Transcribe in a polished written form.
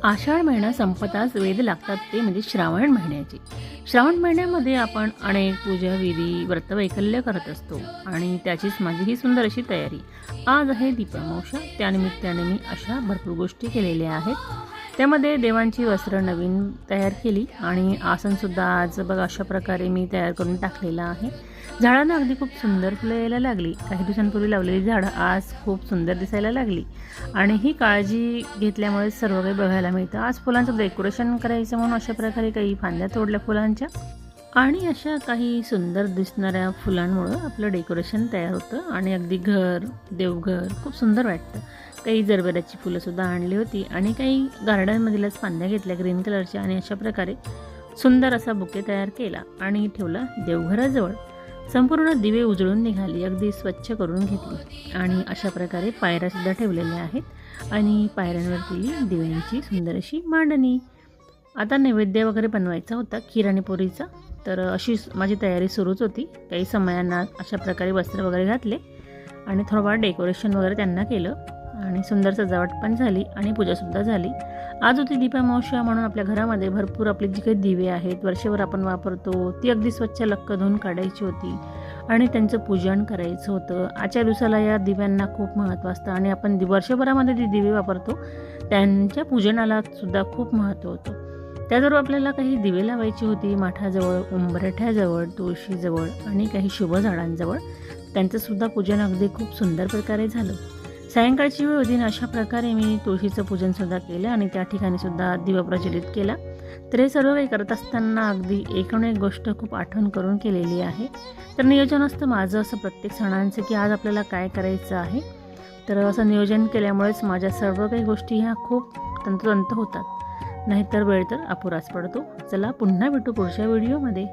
आषाढ महिना संपताच वेध लागतात ते म्हणजे श्रावण महिन्याचे. श्रावण महिन्यामध्ये आपण अनेक पूजा विधी व्रतवैकल्य करत असतो आणि त्याचीच माझी ही सुंदर अशी तयारी. आज आहे दीपामावस्या, त्यानिमित्ताने मी अशा भरपूर गोष्टी केलेल्या आहेत. त्यामध्ये देवांची वस्त्र नवीन तयार केली आणि आसनसुद्धा आज बघा अशा प्रकारे मी तयार करून टाकलेलं आहे. झाडांना अगदी खूप सुंदर फुलं यायला लागली. काही दिवसांपूर्वी लावलेली झाडं आज खूप सुंदर दिसायला लागली आणि ही काळजी घेतल्यामुळे सर्व काही बघायला मिळतं. आज फुलांचं डेकोरेशन करायचं म्हणून अशा प्रकारे काही फांद्या तोडल्या फुलांच्या आणि अशा काही सुंदर दिसणाऱ्या फुलांमुळं आपलं डेकोरेशन तयार होतं आणि अगदी घर देवघर खूप सुंदर वाटतं. काही जरबेराची फुलंसुद्धा आणली होती आणि काही गार्डनमधीलच फांद्या घेतल्या ग्रीन कलरच्या आणि अशा प्रकारे सुंदर असा बुके तयार केला आणि ठेवला देवघराजवळ. संपूर्ण दिवे उजळून निघाली, अगदी स्वच्छ करून घेतली आणि अशा प्रकारे पायऱ्यासुद्धा ठेवलेल्या आहेत आणि पायऱ्यांवरती दिव्यांची सुंदर अशी मांडणी. आता नैवेद्य वगैरे बनवायचा होता खीर आणि पुरीचा, तर अशी माझी तयारी सुरूच होती. काही समयांना अशा प्रकारे वस्त्र वगैरे घातले आणि थोडंफार डेकोरेशन वगैरे त्यांना केलं आणि सुंदर सजावट पण झाली आणि पूजासुद्धा झाली. आज होती दीपामावस्या म्हणून आपल्या घरामध्ये भरपूर आपले जी काही दिवे आहेत वर्षभर आपण वापरतो ती अगदी स्वच्छ लक्क धुवून काढायची होती आणि त्यांचं पूजन करायचं होतं. आजच्या दिवसाला या दिव्यांना खूप महत्त्व असतं आणि आपण वर्षभरामध्ये जे दिवे वापरतो त्यांच्या पूजनाला सुद्धा खूप महत्त्व होतं. त्याचबरोबर आपल्याला काही दिवे लावायची होती माठाजवळ, उंबरठ्याजवळ, तुळशीजवळ आणि काही शुभ झाडांजवळ. त्यांचंसुद्धा पूजन अगदी खूप सुंदर प्रकारे झालं. सायंकाळची वेळ होती, अशा प्रकारे मी तुळशीचं पूजनसुद्धा केलं आणि त्या ठिकाणी सुद्धा दिवा प्रज्वलित केला. तर हे सर्व काही करत असताना अगदी एकूण एक गोष्ट खूप आठवण करून केलेली आहे. तर नियोजन असतं माझं असं प्रत्येक सणांचं की आज आपल्याला काय करायचं आहे. तर असं नियोजन केल्यामुळेच माझ्या सर्व काही गोष्टी ह्या खूप तंतोतंत होतात, नाहीतर वेळ तर अपुराच पडतो. चला पुन्हा भेटू पुढच्या व्हिडिओमध्ये.